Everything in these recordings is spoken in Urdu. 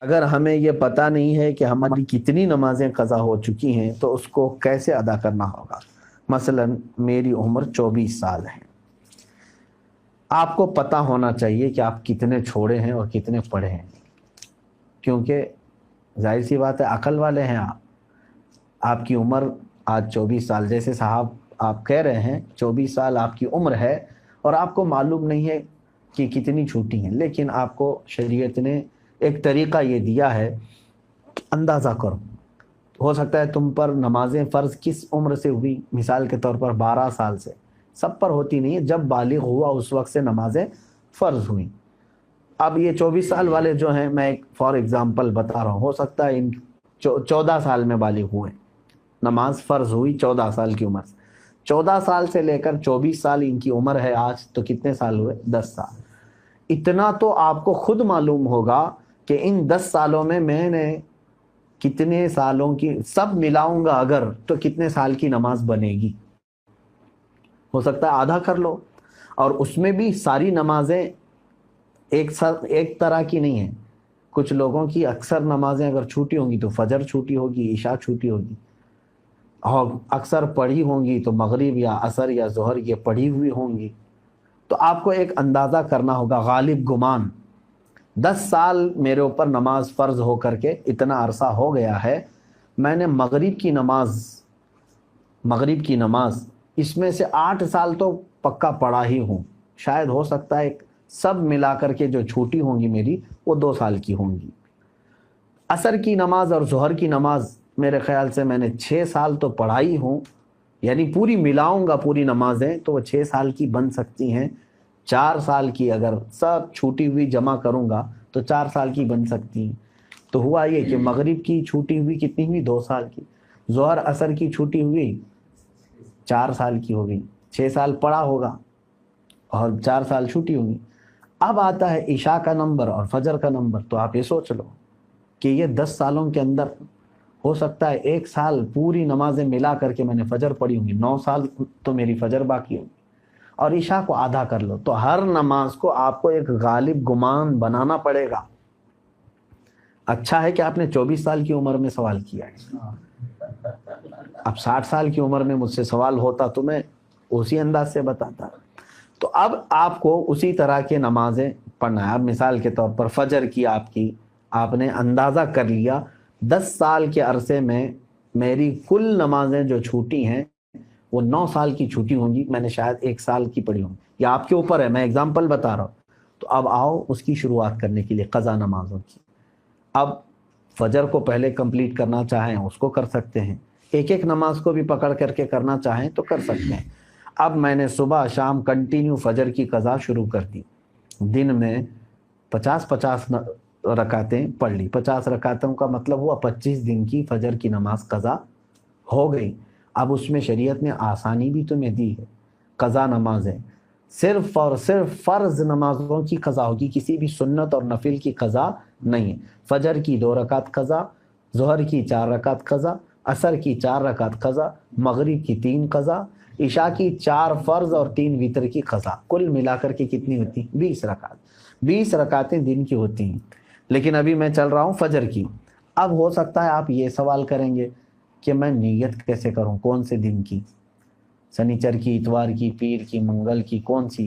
اگر ہمیں یہ پتہ نہیں ہے کہ ہماری کتنی نمازیں قضا ہو چکی ہیں تو اس کو کیسے ادا کرنا ہوگا؟ مثلا میری عمر 24 سال ہے، آپ کو پتہ ہونا چاہیے کہ آپ کتنے چھوڑے ہیں اور کتنے پڑھے ہیں، کیونکہ ظاہر سی بات ہے عقل والے ہیں آپ کی عمر آج 24 سال، جیسے صاحب آپ کہہ رہے ہیں 24 سال آپ کی عمر ہے اور آپ کو معلوم نہیں ہے کہ کتنی چھوٹی ہیں، لیکن آپ کو شریعت نے ایک طریقہ یہ دیا ہے، اندازہ کرو۔ ہو سکتا ہے تم پر نمازیں فرض کس عمر سے ہوئی، مثال کے طور پر 12 سال سے، سب پر ہوتی نہیں ہے، جب بالغ ہوا اس وقت سے نمازیں فرض ہوئیں۔ اب یہ 24 سال والے جو ہیں، میں ایک فار ایگزامپل بتا رہا ہوں، ہو سکتا ہے ان 14 سال میں بالغ ہوئے، نماز فرض ہوئی 14 سال کی عمر سے، 14 سال سے لے کر 24 سال ان کی عمر ہے آج، تو کتنے سال ہوئے؟ 10 سال۔ اتنا تو آپ کو خود معلوم ہوگا کہ ان 10 سالوں میں نے کتنے سالوں کی، سب ملاؤں گا اگر تو کتنے سال کی نماز بنے گی۔ ہو سکتا ہے آدھا کر لو، اور اس میں بھی ساری نمازیں ایک طرح کی نہیں ہیں، کچھ لوگوں کی اکثر نمازیں اگر چھوٹی ہوں گی تو فجر چھوٹی ہوگی، عشاء چھوٹی ہوگی، اور اکثر پڑھی ہوں گی تو مغرب یا عصر یا ظہر یہ پڑھی ہوئی ہوں گی۔ تو آپ کو ایک اندازہ کرنا ہوگا، غالب گمان 10 سال میرے اوپر نماز فرض ہو کر کے اتنا عرصہ ہو گیا ہے، میں نے مغرب کی نماز اس میں سے 8 سال تو پکا پڑھا ہی ہوں، شاید ہو سکتا ہے سب ملا کر کے جو چھوٹی ہوں گی میری وہ 2 سال کی ہوں گی۔ عصر کی نماز اور ظہر کی نماز میرے خیال سے میں نے 6 سال تو پڑھائی ہوں، یعنی پوری ملاؤں گا پوری نمازیں تو وہ 6 سال کی بن سکتی ہیں، 4 سال کی اگر سب چھوٹی ہوئی جمع کروں گا تو 4 سال کی بن سکتی ہیں۔ تو ہوا یہ کہ مغرب کی چھوٹی ہوئی کتنی ہوئی؟ 2 سال کی، ظہر عصر کی چھوٹی ہوئی 4 سال کی ہو گئی، 6 سال پڑھا ہوگا اور 4 سال چھوٹی ہوگی۔ اب آتا ہے عشاء کا نمبر اور فجر کا نمبر، تو آپ یہ سوچ لو کہ یہ 10 سالوں کے اندر ہو سکتا ہے 1 سال پوری نمازیں ملا کر کے میں نے فجر پڑھی ہوں گی، 9 سال تو میری فجر باقی ہوگی، اور عشاء کو آدھا کر لو، تو ہر نماز کو آپ کو ایک غالب گمان بنانا پڑے گا۔ اچھا ہے کہ آپ نے 24 سال کی عمر میں سوال کیا ہے، اب 60 سال کی عمر میں مجھ سے سوال ہوتا تو میں اسی انداز سے بتاتا۔ تو اب آپ کو اسی طرح کے نمازیں پڑھنا ہے۔ اب مثال کے طور پر فجر کی آپ نے اندازہ کر لیا 10 سال کے عرصے میں میری کل نمازیں جو چھوٹی ہیں وہ 9 سال کی چھوٹی ہوں گی، میں نے شاید 1 سال کی پڑھی ہوں، یا آپ کے اوپر ہے، میں اگزامپل بتا رہا ہوں۔ تو اب آؤ اس کی شروعات کرنے کے لیے قضا نمازوں کی۔ اب فجر کو پہلے کمپلیٹ کرنا چاہیں اس کو کر سکتے ہیں، ایک ایک نماز کو بھی پکڑ کر کے کرنا چاہیں تو کر سکتے ہیں۔ اب میں نے صبح شام کنٹینیو فجر کی قضا شروع کر دی، دن میں 50 رکعتیں پڑھ لی، 50 رکعتوں کا مطلب ہوا 25 دن کی فجر کی نماز قضا ہو گئی۔ اب اس میں شریعت نے آسانی بھی تمہیں دی ہے، قضا نمازیں صرف اور صرف فرض نمازوں کی قضا ہوگی، کسی بھی سنت اور نفل کی قضا نہیں ہے۔ فجر کی 2 رکعت قضا، ظہر کی 4 رکعت قضا، عصر کی 4 رکعت قضا، مغرب کی 3 قضا، عشاء کی 4 فرض اور 3 وتر کی قضا، کل ملا کر کے کتنی ہوتی؟ 20 رکعت، 20 رکعتیں دن کی ہوتی ہیں۔ لیکن ابھی میں چل رہا ہوں فجر کی۔ اب ہو سکتا ہے آپ یہ سوال کریں گے کہ میں نیت کیسے کروں، کون سے دن کی، سنیچر کی، اتوار کی، پیر کی، منگل کی، کون سی؟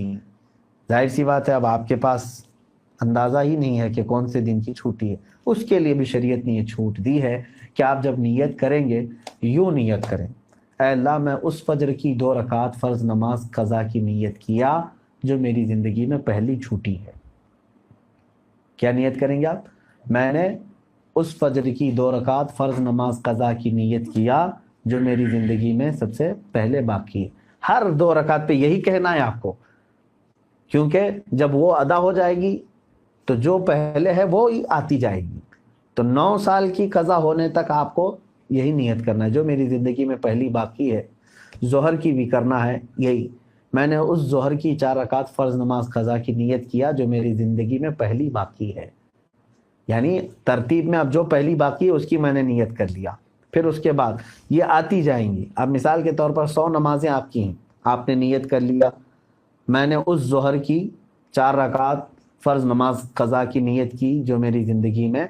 ظاہر سی بات ہے اب آپ کے پاس اندازہ ہی نہیں ہے کہ کون سے دن کی چھوٹی ہے، اس کے لیے بھی شریعت نے یہ چھوٹ دی ہے کہ آپ جب نیت کریں گے یوں نیت کریں، اے اللہ میں اس فجر کی 2 رکعت فرض نماز قضا کی نیت کیا جو میری زندگی میں پہلی چھوٹی ہے۔ کیا نیت کریں گے آپ؟ میں نے اس فجر کی 2 رکعت فرض نماز قضا کی نیت کیا جو میری زندگی میں سب سے پہلے باقی ہے۔ ہر 2 رکعت پہ یہی کہنا ہے آپ کو، کیونکہ جب وہ ادا ہو جائے گی تو جو پہلے ہے وہ ہی آتی جائے گی۔ تو 9 سال کی قضا ہونے تک آپ کو یہی نیت کرنا ہے جو میری زندگی میں پہلی باقی ہے۔ ظہر کی بھی کرنا ہے یہی، میں نے اس ظہر کی 4 رکعت فرض نماز قضا کی نیت کیا جو میری زندگی میں پہلی باقی ہے، یعنی ترتیب میں اب جو پہلی باقی ہے اس کی میں نے نیت کر لیا، پھر اس کے بعد یہ آتی جائیں گی۔ اب مثال کے طور پر 100 نمازیں آپ کی ہیں، آپ نے نیت کر لیا میں نے اس ظہر کی 4 رکعت فرض نماز قضا کی نیت کی جو میری زندگی میں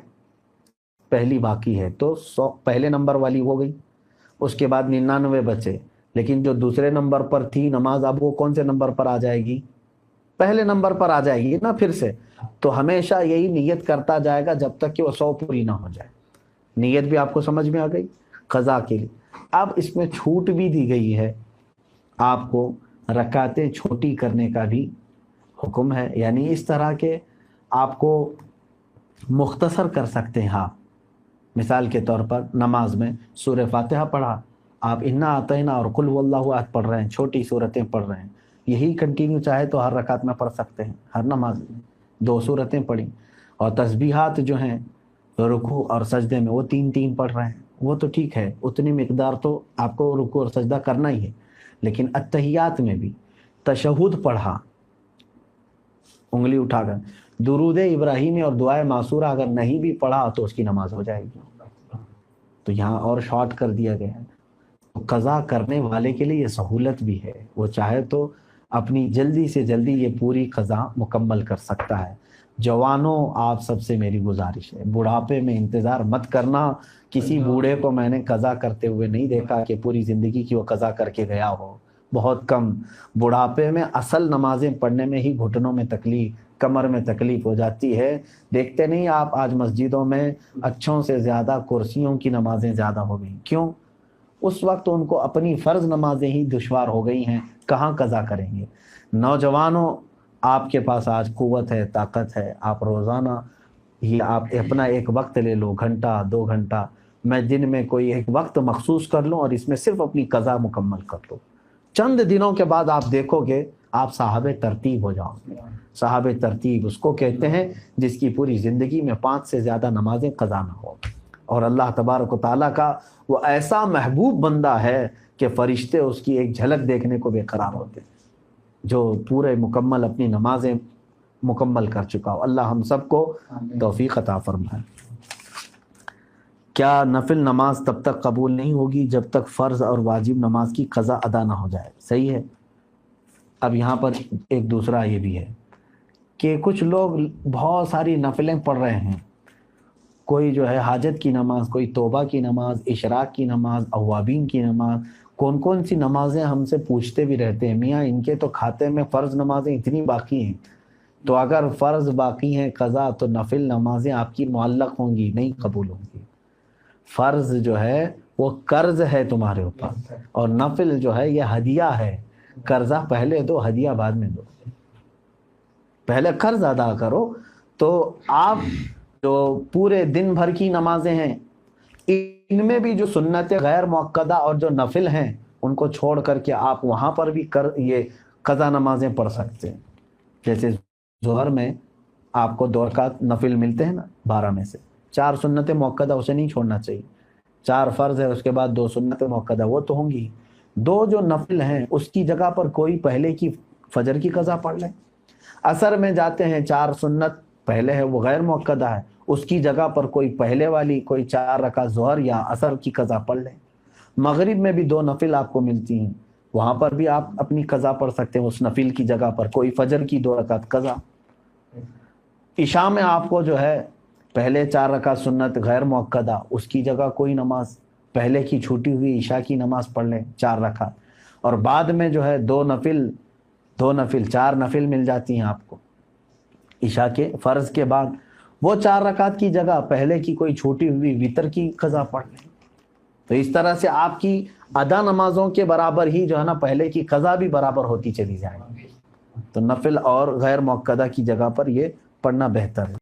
پہلی باقی ہے تو 100 پہلے نمبر والی ہو گئی، اس کے بعد 99 بچے، لیکن جو دوسرے نمبر پر تھی نماز اب وہ کون سے نمبر پر آ جائے گی؟ پہلے نمبر پر آ جائے گی نا پھر سے. تو ہمیشہ یہی نیت کرتا جائے گا جب تک کہ وہ 100 پوری نہ ہو جائے. نیت بھی آپ کو سمجھ میں آ گئی قضا کے لیے. اب اس میں چھوٹ بھی دی گئی ہے، آپ کو رکعتیں چھوٹی کرنے کا بھی حکم ہے، یعنی اس طرح کے آپ کو مختصر کر سکتے ہیں آپ. مثال کے طور پر نماز میں سورہ فاتحہ پڑھا، آپ انا اعطینا اور قل هو اللہ احد پڑھ رہے ہیں، چھوٹی صورتیں پڑھ رہے ہیں، یہی کنٹینیو چاہے تو ہر رکعت میں پڑھ سکتے ہیں، ہر نماز میں 2 صورتیں پڑھی. اور تسبیحات جو ہیں رکوع اور سجدے میں وہ 3 پڑھ رہے ہیں، وہ تو ٹھیک ہے، اتنی مقدار تو آپ کو رکوع اور سجدہ کرنا ہی ہے. لیکن اتحیات میں بھی تشہد پڑھا انگلی اٹھا کر، درود ابراہیمی اور دعائے معصورہ اگر نہیں بھی پڑھا تو اس کی نماز ہو جائے گی. تو یہاں اور شارٹ کر دیا گیا ہے. قضا کرنے والے کے لیے یہ سہولت بھی ہے، وہ چاہے تو اپنی جلدی سے جلدی یہ پوری قضا مکمل کر سکتا ہے. جوانوں آپ سب سے میری گزارش ہے، بڑھاپے میں انتظار مت کرنا. کسی بوڑھے کو میں نے قضا کرتے ہوئے نہیں دیکھا کہ پوری زندگی کی وہ قضا کر کے گیا ہو، بہت کم. بڑھاپے میں اصل نمازیں پڑھنے میں ہی گھٹنوں میں تکلیف، کمر میں تکلیف ہو جاتی ہے. دیکھتے نہیں آپ آج مسجدوں میں اچھوں سے زیادہ کرسیوں کی نمازیں زیادہ ہو گئیں. کیوں؟ اس وقت ان کو اپنی فرض نمازیں ہی دشوار ہو گئی ہیں، کہاں قضا کریں گے. نوجوانوں آپ کے پاس آج قوت ہے، طاقت ہے، آپ روزانہ یہ آپ اپنا ایک وقت لے لو، گھنٹہ 2 گھنٹہ، میں دن میں کوئی ایک وقت مخصوص کر لوں اور اس میں صرف اپنی قضا مکمل کر لوں. چند دنوں کے بعد آپ دیکھو گے آپ صاحب ترتیب ہو جاؤ گے. صاحب ترتیب اس کو کہتے ہیں جس کی پوری زندگی میں 5 سے زیادہ نمازیں قضا نہ ہو. اور اللہ تبارک و تعالیٰ کا وہ ایسا محبوب بندہ ہے کہ فرشتے اس کی ایک جھلک دیکھنے کو بے قرار ہوتے ہیں، جو پورے مکمل اپنی نمازیں مکمل کر چکا ہو. اللہ ہم سب کو توفیق عطا فرمائے. کیا نفل نماز تب تک قبول نہیں ہوگی جب تک فرض اور واجب نماز کی قضا ادا نہ ہو جائے؟ صحیح ہے. اب یہاں پر ایک دوسرا یہ بھی ہے کہ کچھ لوگ بہت ساری نفلیں پڑھ رہے ہیں، کوئی جو ہے حاجت کی نماز، کوئی توبہ کی نماز، اشراق کی نماز، اوابین کی نماز، کون سی نمازیں ہم سے پوچھتے بھی رہتے ہیں میاں ان کے تو کھاتے میں فرض نمازیں اتنی باقی ہیں. تو اگر فرض باقی ہیں قضا تو نفل نمازیں آپ کی معلق ہوں گی، نہیں قبول ہوں گی. فرض جو ہے وہ قرض ہے تمہارے اوپر، اور نفل جو ہے یہ ہدیہ ہے. قرضہ پہلے دو، ہدیہ بعد میں دو. پہلے قرض ادا کرو. تو آپ جو پورے دن بھر کی نمازیں ہیں ان میں بھی جو سنت غیر مؤکدہ اور جو نفل ہیں ان کو چھوڑ کر کے آپ وہاں پر بھی یہ قضا نمازیں پڑھ سکتے ہیں. جیسے ظہر میں آپ کو 2 رکعت نفل ملتے ہیں نا 12 میں سے، 4 سنت مؤکدہ اسے نہیں چھوڑنا چاہیے. 4 فرض ہے، اس کے بعد 2 سنت مؤکدہ وہ تو ہوں گی. 2 جو نفل ہیں اس کی جگہ پر کوئی پہلے کی فجر کی قضا پڑھ لیں. عصر میں جاتے ہیں 4 سنت پہلے ہے وہ غیر مؤکدہ ہے، اس کی جگہ پر کوئی پہلے والی کوئی 4 رکعت ظہر یا عصر کی قضا پڑھ لیں. مغرب میں بھی 2 نفل آپ کو ملتی ہیں، وہاں پر بھی آپ اپنی قضا پڑھ سکتے ہیں اس نفل کی جگہ پر کوئی فجر کی 2 رکعت قضا. عشاء میں آپ کو جو ہے پہلے 4 رکعت سنت غیر مؤکدہ، اس کی جگہ کوئی نماز پہلے کی چھوٹی ہوئی عشاء کی نماز پڑھ لیں 4 رکعت، اور بعد میں جو ہے 2 نفل 4 نفل مل جاتی ہیں آپ کو عشاء کے فرض کے بعد. وہ 4 رکعت کی جگہ پہلے کی کوئی چھوٹی ہوئی وتر کی قضا پڑھ لیں. تو اس طرح سے آپ کی ادا نمازوں کے برابر ہی جو ہے نا پہلے کی قضا بھی برابر ہوتی چلی جائے گی. تو نفل اور غیر مؤکدہ کی جگہ پر یہ پڑھنا بہتر ہے.